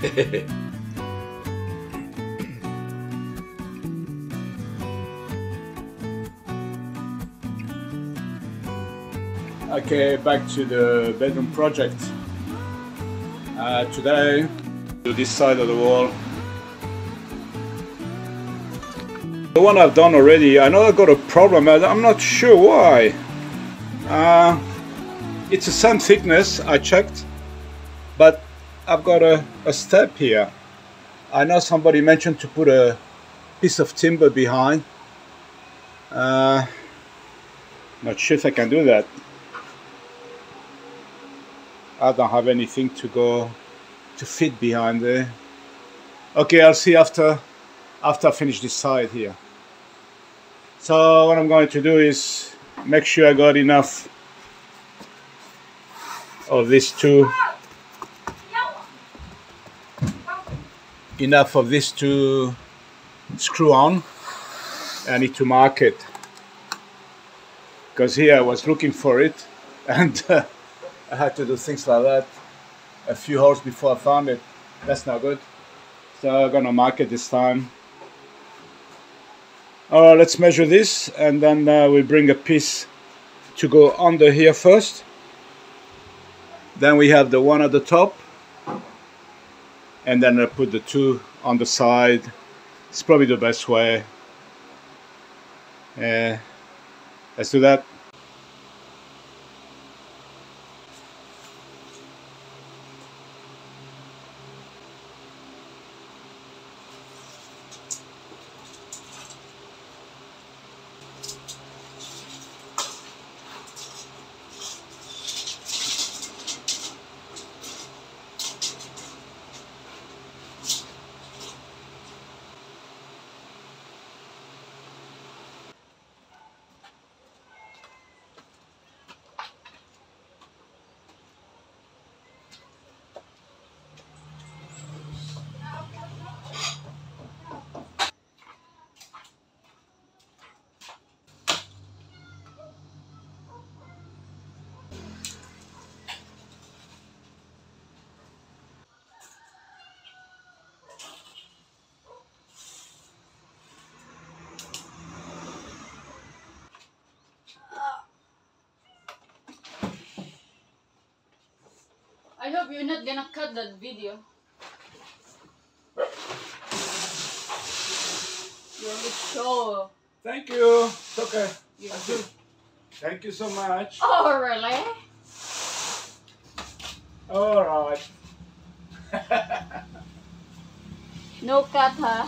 Okay, back to the bedroom project. Today, to this side of the wall. The one I've done already, I know I got a problem, I'm not sure why. It's the same thickness, I checked, but I've got a step here. I know somebody mentioned to put a piece of timber behind. Not sure if I can do that. I don't have anything to fit behind there. Okay, I'll see after I finish this side here. So what I'm going to do is make sure I got enough of these two screw on. I need to mark it because here I was looking for it and I had to do things like that a few hours before I found it. That's not good. So I'm gonna mark it this time. Let's measure this, and then we bring a piece to go under here first. Then we have the one at the top, and then I put the two on the side. It's probably the best way. Let's do that. I hope you're not gonna cut that video. You look so... Thank you. It's okay. Thank you so much. Oh, really? All right. No cut, huh?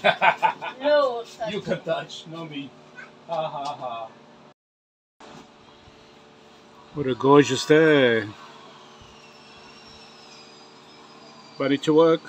No. You can touch, no me. Ha ha ha. What a gorgeous day. Ready to work?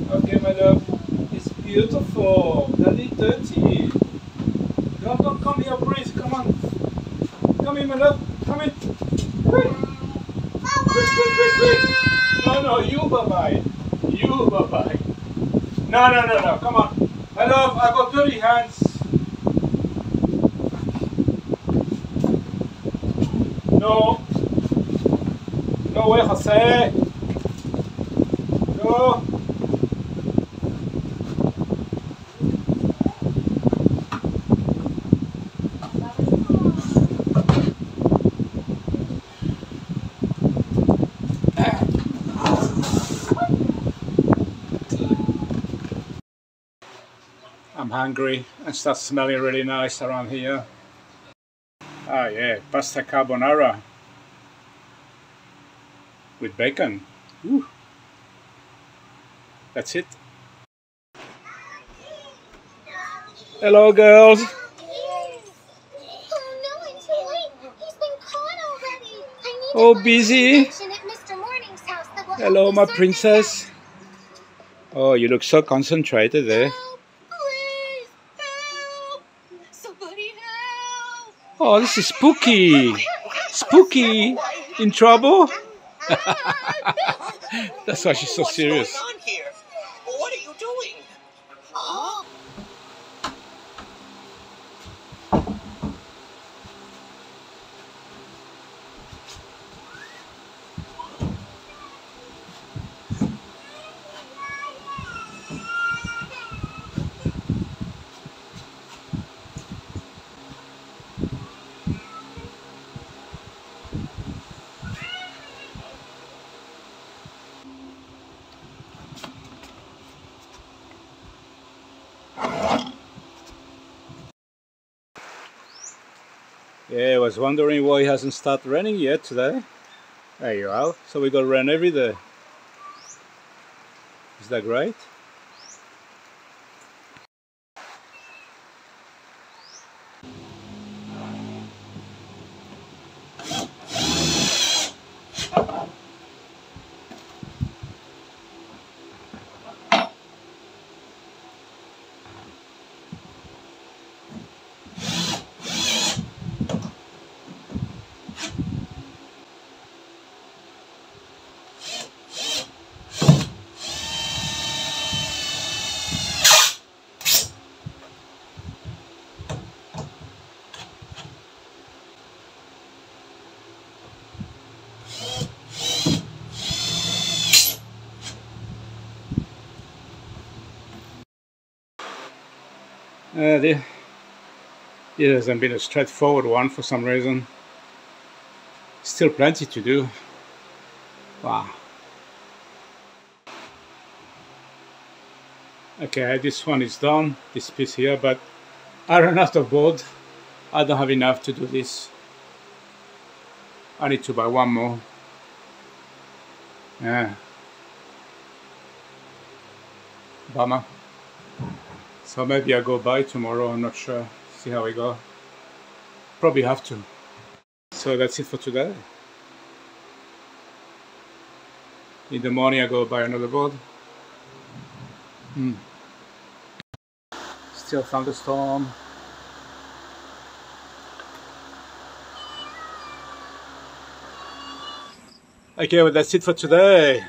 Okay, my love. It's beautiful. Daddy dirty. Don't come here, please. Come on. Come in, my love. Come in. Quick. Quick. No, you bye-bye. You bye-bye. No. Come on. My love, I got dirty hands. No. No way, Jose. No. I'm hungry and starts smelling really nice around here. Ah yeah, pasta carbonara with bacon. Woo. That's it. Hello girls. Oh, busy. Hello, my princess. Oh, you look so concentrated there. Oh, this is spooky. Spooky. In trouble? That's why she's so serious. What's going on here? What are you doing? Yeah, I was wondering why it hasn't started raining yet today. There you are. So we got rain every day. Is that great? It hasn't been a straightforward one for some reason. Still plenty to do. Wow. Okay, this one is done, this piece here, but I ran out of board. I don't have enough to do this. I need to buy one more. Yeah. Bummer. So maybe I'll go buy tomorrow, I'm not sure. See how we go. Probably have to. So that's it for today. In the morning I go buy another board. Still thunderstorm. Okay, well that's it for today.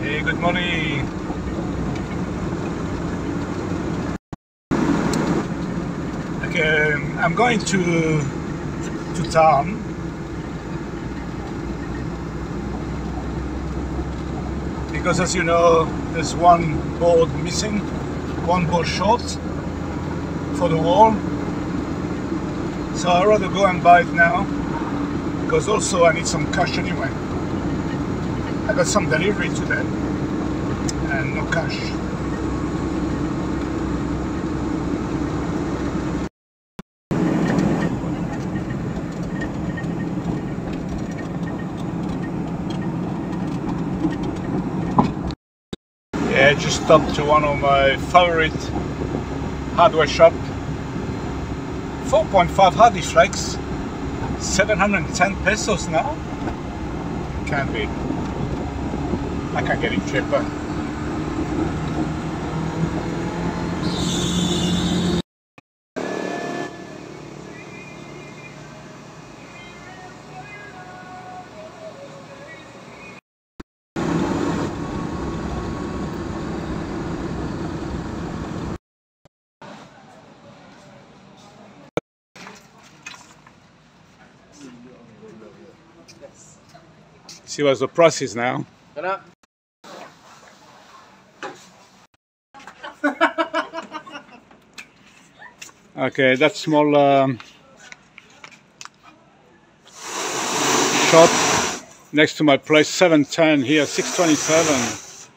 Hey, good morning. Okay, I'm going to town because, as you know, there's one board missing, one board short for the wall. So I'd rather go and buy it now because also I need some cash anyway. I got some delivery today and no cash. Yeah, I just stopped to one of my favorite hardware shop. 4.5 HardieFlex, 710 pesos now. Can't be. I can get it cheaper. See what the price is now. Okay, that small shop next to my place, 710 here, 627.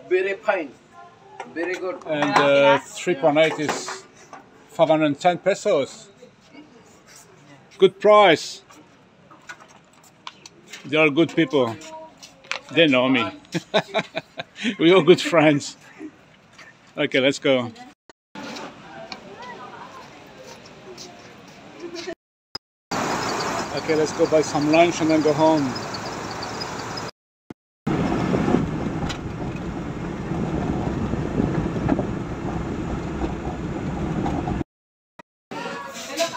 Very fine, very good. And 3.8 is 510 pesos. Good price. They are good people. They know me. We're all good friends. Okay, let's go. Okay, let's go buy some lunch and then go home.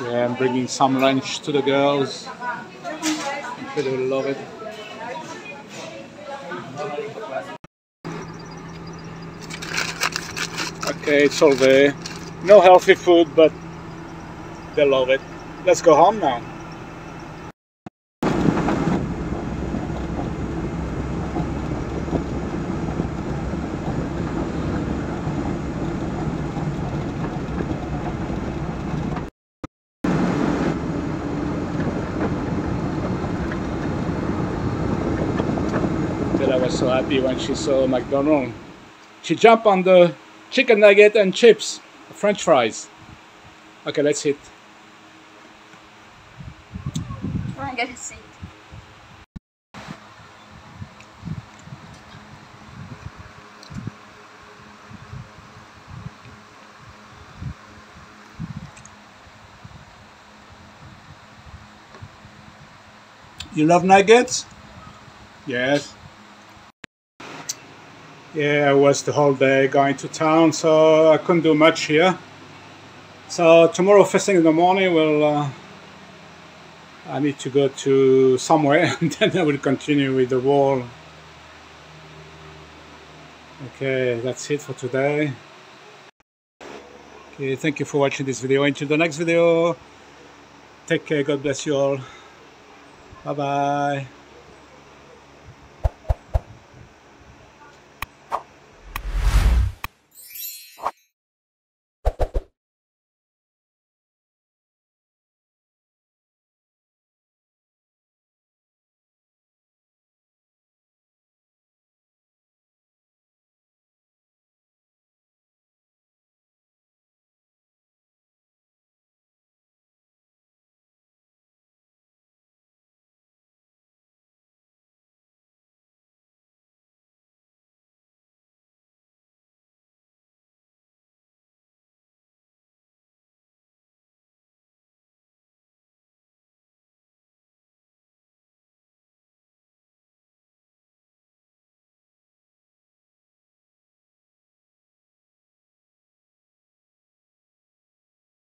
Yeah, I'm bringing some lunch to the girls. I'm sure they will love it. Okay, it's all there. No healthy food, but they love it. Let's go home now. That I was so happy when she saw McDonald's. She jumped on the chicken nugget and chips, French fries. Okay, let's eat. I'm gonna see. You love nuggets? Yes. Yeah, I was the whole day going to town, so I couldn't do much here. So tomorrow, first thing in the morning, we'll I need to go to somewhere and then I will continue with the wall. Okay, that's it for today. Okay, thank you for watching this video. Until the next video, take care, God bless you all. Bye bye.